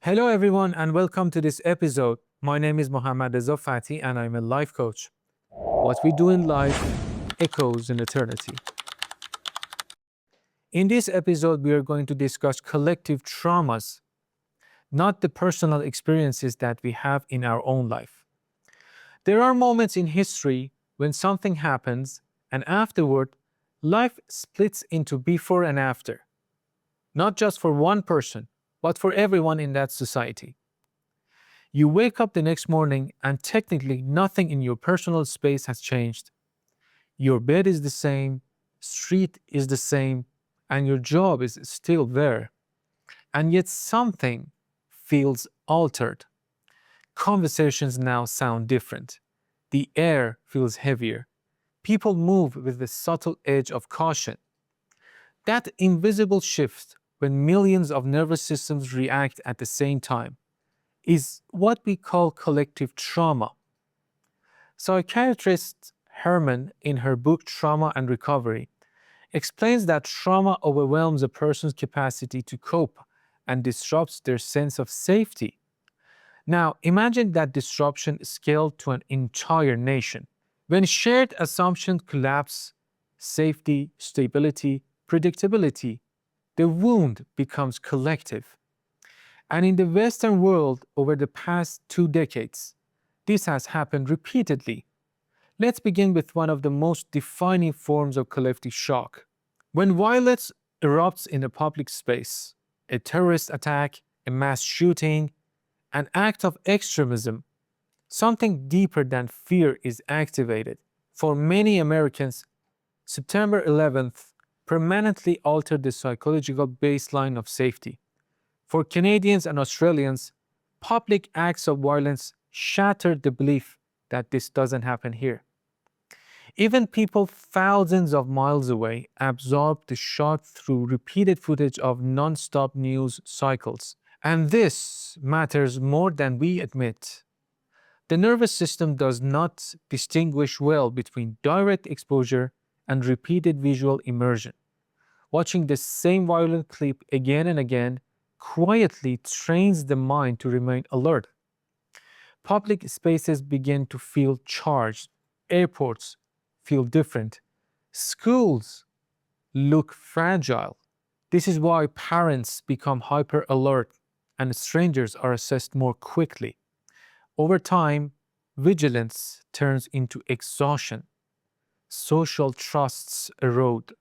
Hello, everyone, and welcome to this episode. My name is Mohammad Reza Fati, and I'm a life coach. What we do in life echoes in eternity. In this episode, we are going to discuss collective traumas, not the personal experiences that we have in our own life. There are moments in history when something happens, and afterward, life splits into before and after, not just for one person, but for everyone in that society. You wake up the next morning and technically nothing in your personal space has changed. Your bed is the same, street is the same, and your job is still there. And yet something feels altered. Conversations now sound different. The air feels heavier. People move with the subtle edge of caution. That invisible shift when millions of nervous systems react at the same time is what we call collective trauma. Psychiatrist Herman, in her book Trauma and Recovery, explains that trauma overwhelms a person's capacity to cope and disrupts their sense of safety. Now, imagine that disruption scaled to an entire nation. When shared assumptions collapse, safety, stability, predictability, the wound becomes collective. And in the Western world over the past 2 decades, this has happened repeatedly. Let's begin with one of the most defining forms of collective shock. When violence erupts in a public space, a terrorist attack, a mass shooting, an act of extremism, something deeper than fear is activated. For many Americans, September 11th permanently altered the psychological baseline of safety. For Canadians and Australians, public acts of violence shattered the belief that this doesn't happen here. Even people thousands of miles away absorbed the shock through repeated footage of non-stop news cycles. And this matters more than we admit. The nervous system does not distinguish well between direct exposure and repeated visual immersion. Watching the same violent clip again and again quietly trains the mind to remain alert. Public spaces begin to feel charged. Airports feel different. Schools look fragile. This is why parents become hyper alert and strangers are assessed more quickly. Over time, vigilance turns into exhaustion. Social trusts erode.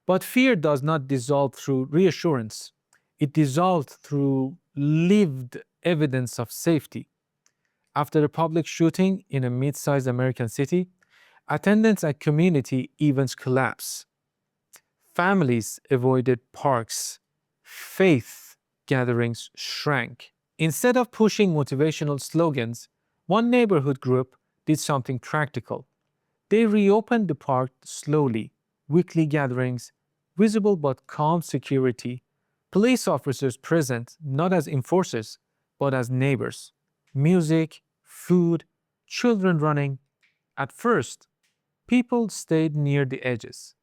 But fear does not dissolve through reassurance. It dissolved through lived evidence of safety. After a public shooting in a mid-sized American city, attendance at community events collapsed. Families avoided parks. Faith gatherings shrank. Instead of pushing motivational slogans, one neighborhood group did something practical. They reopened the park slowly, weekly gatherings, visible but calm security, police officers present not as enforcers, but as neighbors, music, food, children running. At first, people stayed near the edges.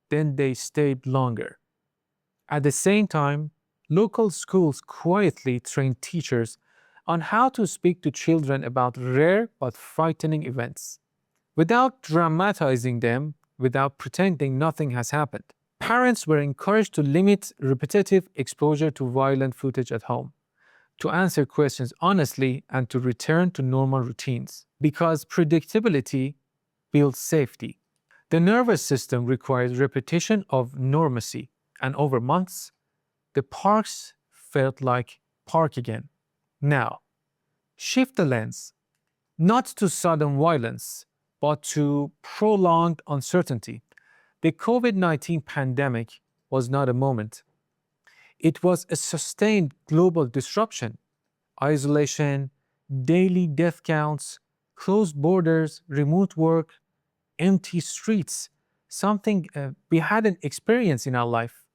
Then they stayed longer. At the same time, local schools quietly trained teachers on how to speak to children about rare but frightening events, without dramatizing them, without pretending nothing has happened. Parents were encouraged to limit repetitive exposure to violent footage at home, to answer questions honestly, and to return to normal routines. Because predictability builds safety. The nervous system requires repetition of normacy, and over months, the parks felt like park again. Now, shift the lens, not to sudden violence, but to prolonged uncertainty. The COVID-19 pandemic was not a moment. It was a sustained global disruption. Isolation, daily death counts, closed borders, remote work, empty streets, something we hadn't experienced in our life.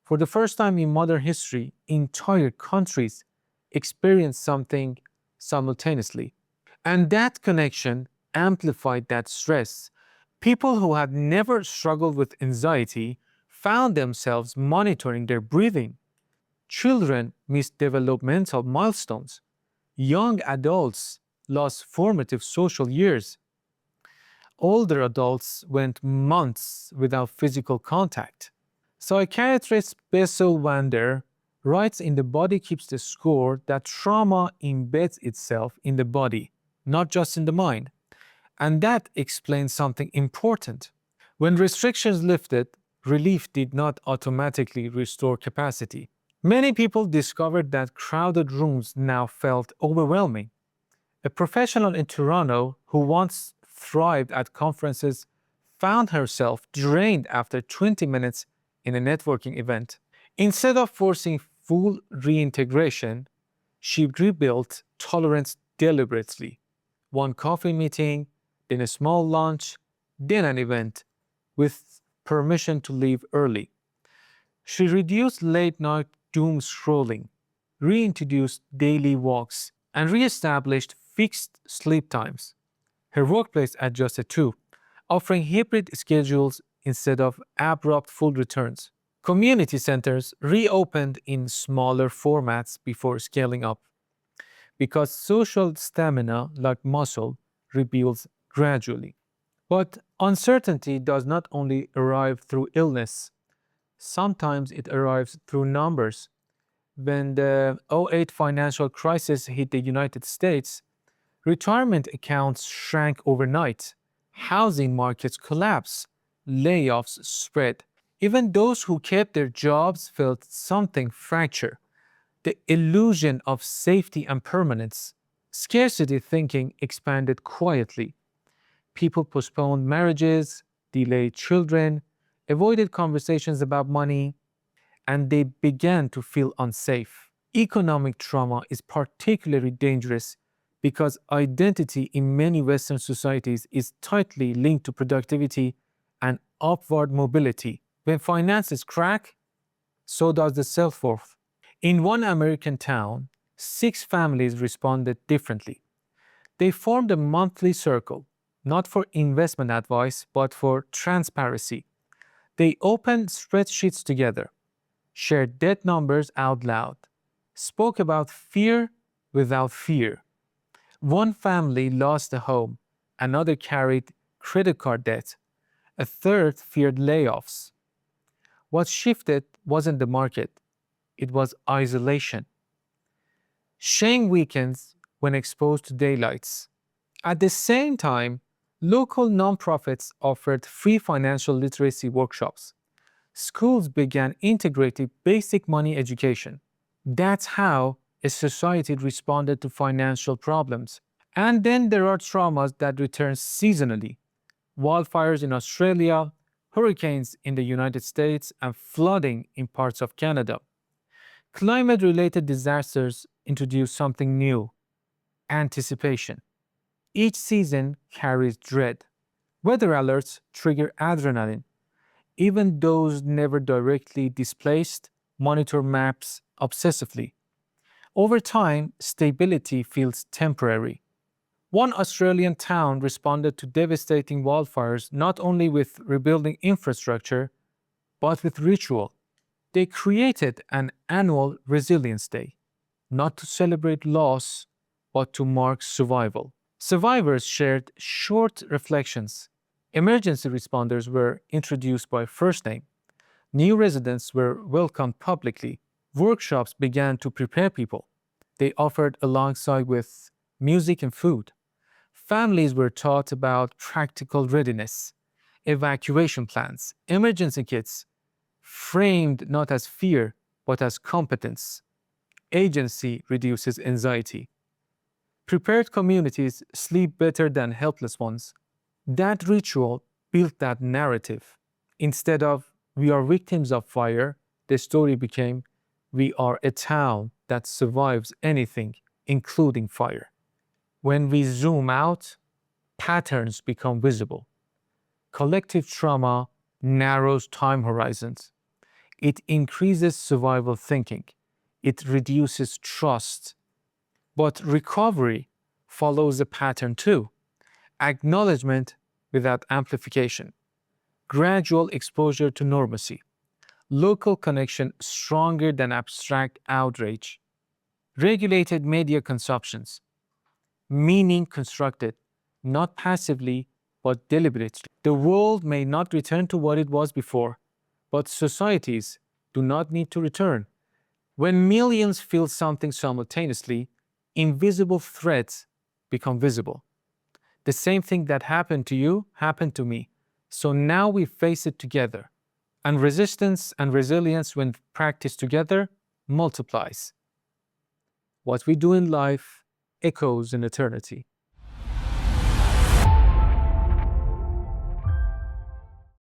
For the first time in modern history, entire countries experienced something simultaneously. And that connection amplified that stress. People who had never struggled with anxiety found themselves monitoring their breathing, Children missed developmental milestones. Young adults lost formative social years. Older adults went months without physical contact. Psychiatrist Bessel Wander writes in The Body Keeps the Score that trauma embeds itself in the body, not just in the mind. And that explains something important. When restrictions lifted, relief did not automatically restore capacity. Many people discovered that crowded rooms now felt overwhelming. A professional in Toronto who once thrived at conferences found herself drained after 20 minutes in a networking event. Instead of forcing full reintegration, she rebuilt tolerance deliberately. One coffee meeting, then a small lunch, then an event, with permission to leave early. She reduced late night doom scrolling, reintroduced daily walks, and reestablished fixed sleep times. Her workplace adjusted too, offering hybrid schedules instead of abrupt full returns. Community centers reopened in smaller formats before scaling up because social stamina, like muscle, rebuilds gradually. But uncertainty does not only arrive through illness, sometimes it arrives through numbers. When the '08 financial crisis hit the United States, retirement accounts shrank overnight, housing markets collapsed, layoffs spread. Even those who kept their jobs felt something fracture. The illusion of safety and permanence. Scarcity thinking expanded quietly. People postponed marriages, delayed children, avoided conversations about money, and they began to feel unsafe. Economic trauma is particularly dangerous because identity in many Western societies is tightly linked to productivity and upward mobility. When finances crack, so does the self worth. In one American town, 6 families responded differently. They formed a monthly circle, not for investment advice, but for transparency. They opened spreadsheets together, shared debt numbers out loud, spoke about fear without fear. One family lost a home, another carried credit card debt, a third feared layoffs. What shifted wasn't the market, it was isolation. Shame weakens when exposed to daylights. At the same time, local nonprofits offered free financial literacy workshops. Schools began integrating basic money education. That's how a society responded to financial problems. And then there are traumas that return seasonally: wildfires in Australia, hurricanes in the United States, and flooding in parts of Canada. Climate related disasters introduce something new: anticipation. Each season carries dread. Weather alerts trigger adrenaline. Even those never directly displaced monitor maps obsessively. Over time, stability feels temporary. One Australian town responded to devastating wildfires not only with rebuilding infrastructure, but with ritual. They created an annual Resilience Day, not to celebrate loss, but to mark survival. Survivors shared short reflections. Emergency responders were introduced by first name. New residents were welcomed publicly. Workshops began to prepare people. They offered alongside with music and food. Families were taught about practical readiness, evacuation plans, emergency kits, framed not as fear, but as competence. Agency reduces anxiety. Prepared communities sleep better than helpless ones. That ritual built that narrative. Instead of "we are victims of fire," the story became "we are a town that survives anything, including fire." When we zoom out, patterns become visible. Collective trauma narrows time horizons. It increases survival thinking. It reduces trust. But recovery follows a pattern too: acknowledgement without amplification, gradual exposure to normalcy, local connection stronger than abstract outrage, regulated media consumptions, meaning constructed, not passively, but deliberately. The world may not return to what it was before, but societies do not need to return. When millions feel something simultaneously, invisible threats become visible. The same thing that happened to you happened to me. So now we face it together. And resistance and resilience, when practiced together, multiplies. What we do in life echoes in eternity.